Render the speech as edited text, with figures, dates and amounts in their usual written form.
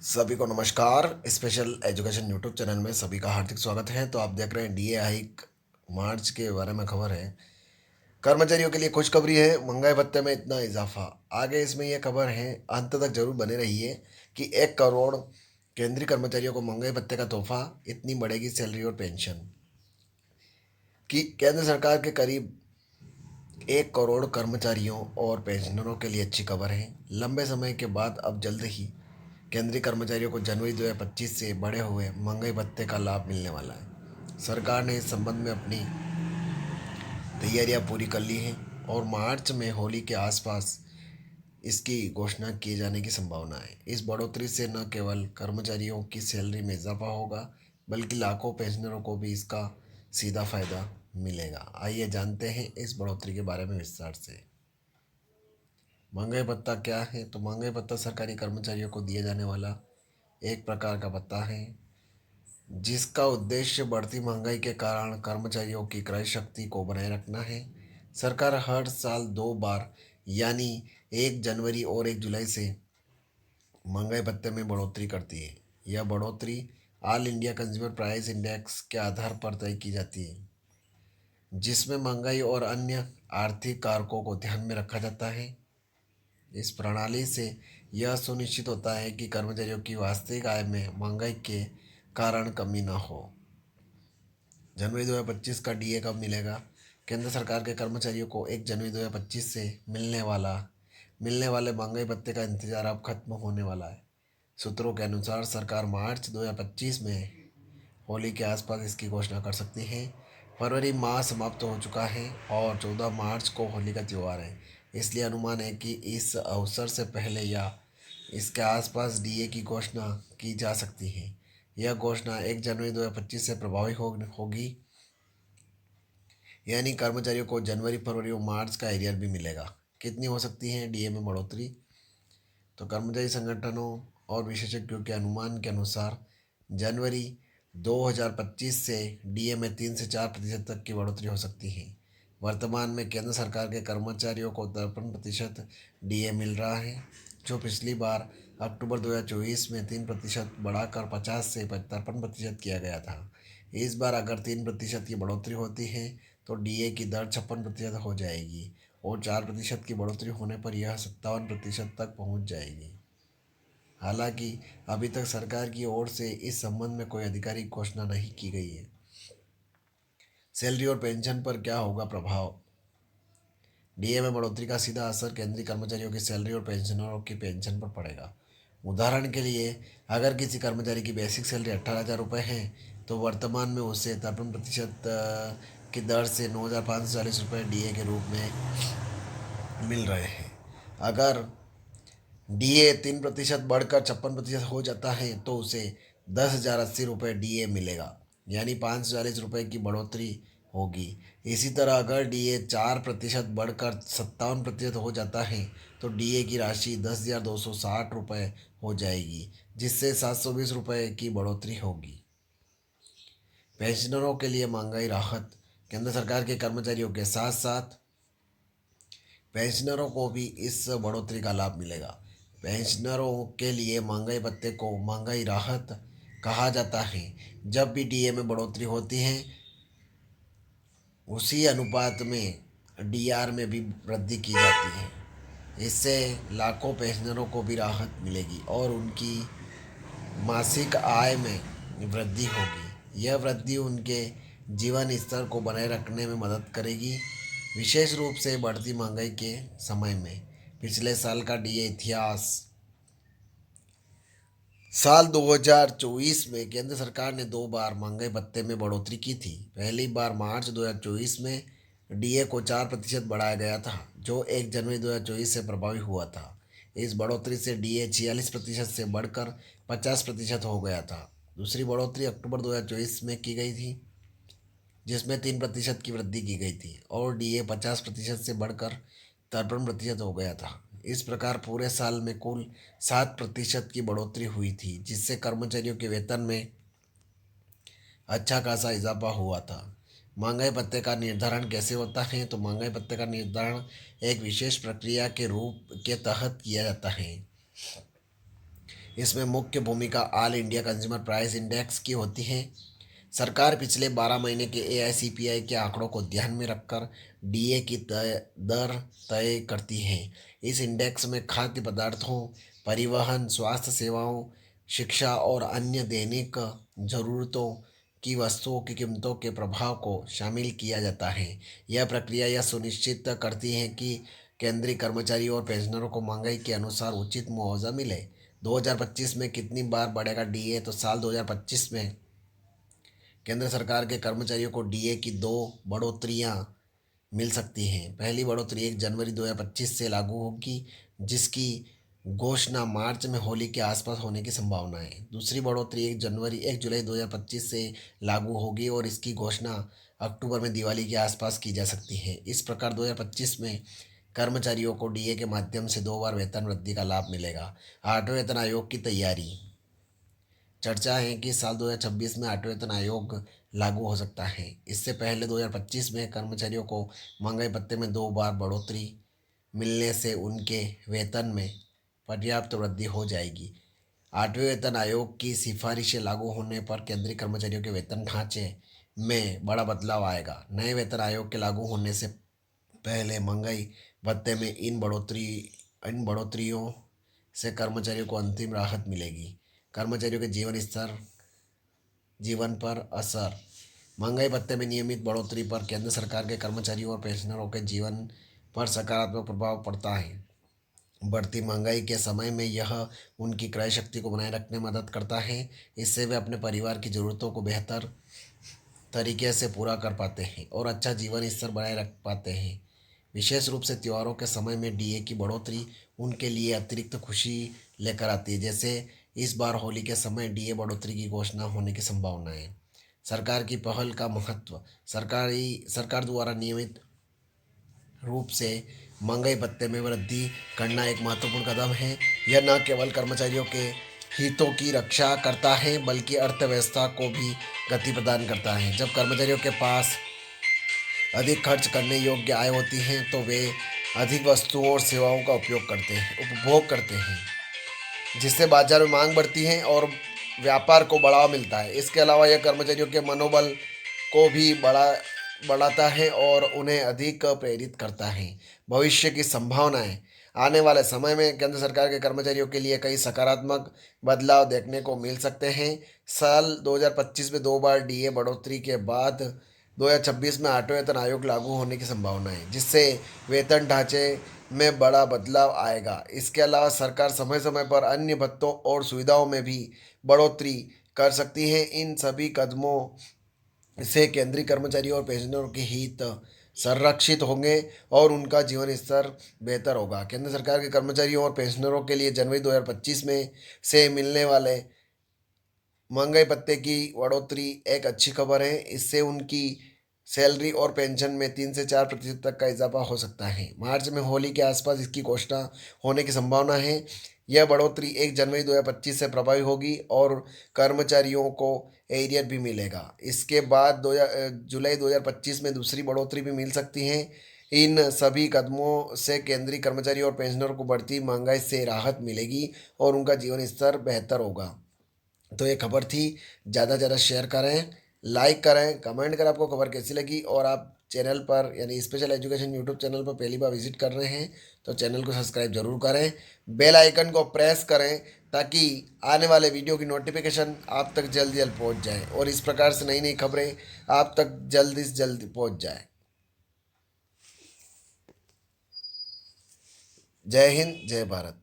सभी को नमस्कार। स्पेशल एजुकेशन यूट्यूब चैनल में सभी का हार्दिक स्वागत है। तो आप देख रहे हैं डीए हाइक मार्च के बारे में खबर है। कर्मचारियों के लिए खुशखबरी है, महंगाई भत्ते में इतना इजाफा। आगे इसमें यह खबर है, अंत तक जरूर बने रहिए कि 1 करोड़ केंद्रीय कर्मचारियों को महंगाई भत्ते का तोहफा, इतनी बढ़ेगी सैलरी और पेंशन। कि केंद्र सरकार के करीब 1 करोड़ कर्मचारियों और पेंशनरों के लिए अच्छी खबर है। लंबे समय के बाद अब जल्द ही केंद्रीय कर्मचारियों को जनवरी 2025 से बढ़े हुए महंगाई भत्ते का लाभ मिलने वाला है। सरकार ने इस संबंध में अपनी तैयारियां पूरी कर ली हैं और मार्च में होली के आसपास इसकी घोषणा किए जाने की संभावना है। इस बढ़ोतरी से न केवल कर्मचारियों की सैलरी में इजाफा होगा, बल्कि लाखों पेंशनरों को भी इसका सीधा फायदा मिलेगा। आइए जानते हैं इस बढ़ोतरी के बारे में विस्तार से। महंगाई भत्ता क्या है? तो महंगाई भत्ता सरकारी कर्मचारियों को दिया जाने वाला एक प्रकार का भत्ता है, जिसका उद्देश्य बढ़ती महंगाई के कारण कर्मचारियों की क्रय शक्ति को बनाए रखना है। सरकार हर साल 2 बार, यानी 1 जनवरी और 1 जुलाई से महंगाई भत्ते में बढ़ोतरी करती है। यह बढ़ोतरी all India consumer price index के आधार पर तय की जाती है, जिसमें महंगाई और अन्य आर्थिक कारकों को ध्यान में रखा जाता है। इस प्रणाली से यह सुनिश्चित होता है कि कर्मचारियों की वास्तविक आय में महंगाई के कारण कमी न हो। जनवरी 2025 का डीए कब मिलेगा? केंद्र सरकार के कर्मचारियों को 1 जनवरी 2025 से मिलने वाले महंगाई भत्ते का इंतजार अब खत्म होने वाला है। सूत्रों के अनुसार सरकार मार्च 2025 में होली के आसपास इसकी घोषणा कर सकती है। फरवरी माह समाप्त हो चुका है और 14 मार्च को होली का त्यौहार है। इसलिए अनुमान है कि इस अवसर से पहले या इसके आसपास डीए की घोषणा की जा सकती है। यह घोषणा 1 जनवरी 2025 से प्रभावी होगी, यानी कर्मचारियों को जनवरी, फरवरी और मार्च का एरियर भी मिलेगा। कितनी हो सकती है डीए में बढ़ोतरी? तो कर्मचारी संगठनों और विशेषज्ञों के अनुमान के अनुसार जनवरी 2025 से डीए में 3 से 4% तक की बढ़ोतरी हो सकती है। वर्तमान में केंद्र सरकार के कर्मचारियों को 53% डीए मिल रहा है, जो पिछली बार अक्टूबर 2024 में 3% बढ़ाकर 50 से 53% किया गया था। इस बार अगर 3% की बढ़ोतरी होती है तो डीए की दर 56% हो जाएगी और 4% की बढ़ोतरी होने पर यह 57% तक पहुंच जाएगी। हालांकि अभी तक सरकार की ओर से इस संबंध में कोई आधिकारिक घोषणा नहीं की गई है। सैलरी और पेंशन पर क्या होगा प्रभाव? डीए में बढ़ोतरी का सीधा असर केंद्रीय कर्मचारियों की सैलरी और पेंशनरों की पेंशन पर पड़ेगा। उदाहरण के लिए, अगर किसी कर्मचारी की बेसिक सैलरी 18,000 रुपये है, तो वर्तमान में उसे 53% की दर से 9,540 रुपये डीए के रूप में मिल रहे हैं। अगर डीए 3% बढ़कर 56% हो जाता है तो उसे 10,080 रुपये डीए मिलेगा, यानी 540 रुपये की बढ़ोतरी होगी। इसी तरह अगर डीए 4% बढ़कर 57% हो जाता है तो डीए की राशि 10,260 रुपये हो जाएगी, जिससे 720 रुपये की बढ़ोतरी होगी। पेंशनरों के लिए महंगाई राहत। केंद्र सरकार के कर्मचारियों के साथ साथ पेंशनरों को भी इस बढ़ोतरी का लाभ मिलेगा। पेंशनरों के लिए महंगाई भत्ते को महंगाई राहत कहा जाता है। जब भी डीए में बढ़ोतरी होती है, उसी अनुपात में डीआर में भी वृद्धि की जाती है। इससे लाखों पेंशनरों को भी राहत मिलेगी और उनकी मासिक आय में वृद्धि होगी। यह वृद्धि उनके जीवन स्तर को बनाए रखने में मदद करेगी, विशेष रूप से बढ़ती महंगाई के समय में। पिछले साल का डीए इतिहास। साल 2024 में केंद्र सरकार ने 2 बार महंगाई भत्ते में बढ़ोतरी की थी। पहली बार मार्च 2024 में डीए को 4% बढ़ाया गया था, जो 1 जनवरी 2024 से प्रभावी हुआ था। इस बढ़ोतरी से डीए 46% से बढ़कर 50% हो गया था। दूसरी बढ़ोतरी अक्टूबर 2024 में की गई थी, जिसमें 3% की वृद्धि की गई थी और डीए 50% से बढ़कर 53% हो गया था। इस प्रकार पूरे साल में कुल 7% की बढ़ोतरी हुई थी, जिससे कर्मचारियों के वेतन में अच्छा खासा इजाफा हुआ था। महंगाई भत्ते का निर्धारण कैसे होता है? तो महंगाई भत्ते का निर्धारण एक विशेष प्रक्रिया के रूप के तहत किया जाता है। इसमें मुख्य भूमिका all India consumer price index की होती है। सरकार पिछले 12 महीने के एआईसीपीआई के आंकड़ों को ध्यान में रखकर डीए की दर तय करती है। इस इंडेक्स में खाद्य पदार्थों, परिवहन, स्वास्थ्य सेवाओं, शिक्षा और अन्य दैनिक जरूरतों की वस्तुओं की कीमतों के प्रभाव को शामिल किया जाता है। यह प्रक्रिया यह सुनिश्चित करती है कि केंद्रीय कर्मचारियों और पेंशनरों को महंगाई के अनुसार उचित मुआवजा मिले। 2025 में कितनी बार बढ़ेगा डीए? तो साल 2025 में केंद्र सरकार के कर्मचारियों को डीए की दो बढ़ोतरियां मिल सकती हैं। पहली बढ़ोतरी 1 जनवरी 2025 से लागू होगी, जिसकी घोषणा मार्च में होली के आसपास होने की संभावना है। दूसरी बढ़ोतरी 1 जुलाई 2025 से लागू होगी और इसकी घोषणा अक्टूबर में दिवाली के आसपास की जा सकती है। इस प्रकार 2025 में कर्मचारियों को डीए के माध्यम से 2 बार वेतन वृद्धि का लाभ मिलेगा। 8वें वेतन आयोग की तैयारी। चर्चा है कि साल 2026 में 8वें वेतन आयोग लागू हो सकता है। इससे पहले 2025 में कर्मचारियों को महंगाई भत्ते में 2 बार बढ़ोतरी मिलने से उनके वेतन में पर्याप्त वृद्धि हो जाएगी। 8वें वेतन आयोग की सिफारिशें लागू होने पर केंद्रीय कर्मचारियों के वेतन ढांचे में बड़ा बदलाव आएगा। नए वेतन आयोग के लागू होने से पहले महंगाई भत्ते में इन बढ़ोतरियों से कर्मचारियों को अंतिम राहत मिलेगी। कर्मचारियों के जीवन पर असर। महंगाई भत्ते में नियमित बढ़ोतरी पर केंद्र सरकार के कर्मचारियों और पेंशनरों के जीवन पर सकारात्मक प्रभाव पड़ता है। बढ़ती महंगाई के समय में यह उनकी क्रय शक्ति को बनाए रखने में मदद करता है। इससे वे अपने परिवार की ज़रूरतों को बेहतर तरीके से पूरा कर पाते हैं और अच्छा जीवन स्तर बनाए रख पाते हैं। विशेष रूप से त्योहारों के समय में डीए की बढ़ोतरी उनके लिए अतिरिक्त खुशी लेकर आती है। जैसे इस बार होली के समय डीए बढ़ोतरी की घोषणा होने की संभावना है। सरकार की पहल का महत्व। सरकार द्वारा नियमित रूप से महंगाई भत्ते में वृद्धि करना एक महत्वपूर्ण कदम है। यह न केवल कर्मचारियों के हितों की रक्षा करता है बल्कि अर्थव्यवस्था को भी गति प्रदान करता है। जब कर्मचारियों के पास अधिक खर्च करने योग्य आय होती है तो वे अधिक वस्तुओं और सेवाओं का उपभोग करते हैं, जिससे बाजार में मांग बढ़ती है और व्यापार को बढ़ावा मिलता है। इसके अलावा यह कर्मचारियों के मनोबल को भी बढ़ाता है और उन्हें अधिक प्रेरित करता है। भविष्य की संभावनाएं। आने वाले समय में केंद्र सरकार के कर्मचारियों के लिए कई सकारात्मक बदलाव देखने को मिल सकते हैं। साल 2025 में 2 बार डीए बढ़ोतरी के बाद 2026 में 8वें वेतन आयोग लागू होने की संभावना है, जिससे वेतन ढांचे में बड़ा बदलाव आएगा। इसके अलावा सरकार समय समय पर अन्य भत्तों और सुविधाओं में भी बढ़ोतरी कर सकती है। इन सभी कदमों से केंद्रीय कर्मचारियों और पेंशनरों के हित संरक्षित होंगे और उनका जीवन स्तर बेहतर होगा। केंद्र सरकार के कर्मचारियों और पेंशनरों के लिए जनवरी 2025 में से मिलने वाले महंगाई भत्ते की बढ़ोतरी एक अच्छी खबर है। इससे उनकी सैलरी और पेंशन में 3 से 4% तक का इजाफा हो सकता है। मार्च में होली के आसपास इसकी घोषणा होने की संभावना है। यह बढ़ोतरी 1 जनवरी 2025 से प्रभावी होगी और कर्मचारियों को एरियर भी मिलेगा। इसके बाद जुलाई 2025 में दूसरी बढ़ोतरी भी मिल सकती है। इन सभी कदमों से केंद्रीय कर्मचारी और पेंशनर को बढ़ती महंगाई से राहत मिलेगी और उनका जीवन स्तर बेहतर होगा। तो ये खबर थी। ज़्यादा से ज़्यादा शेयर करें, लाइक करें, कमेंट करें आपको खबर कैसी लगी। और आप चैनल पर यानी स्पेशल एजुकेशन यूट्यूब चैनल पर पहली बार विजिट कर रहे हैं तो चैनल को सब्सक्राइब जरूर करें, बेल आइकन को प्रेस करें ताकि आने वाले वीडियो की नोटिफिकेशन आप तक जल्द जल्द पहुंच जाए और इस प्रकार से नई नई खबरें आप तक जल्दी से जल्द पहुंच जाए। जय हिंद, जय भारत।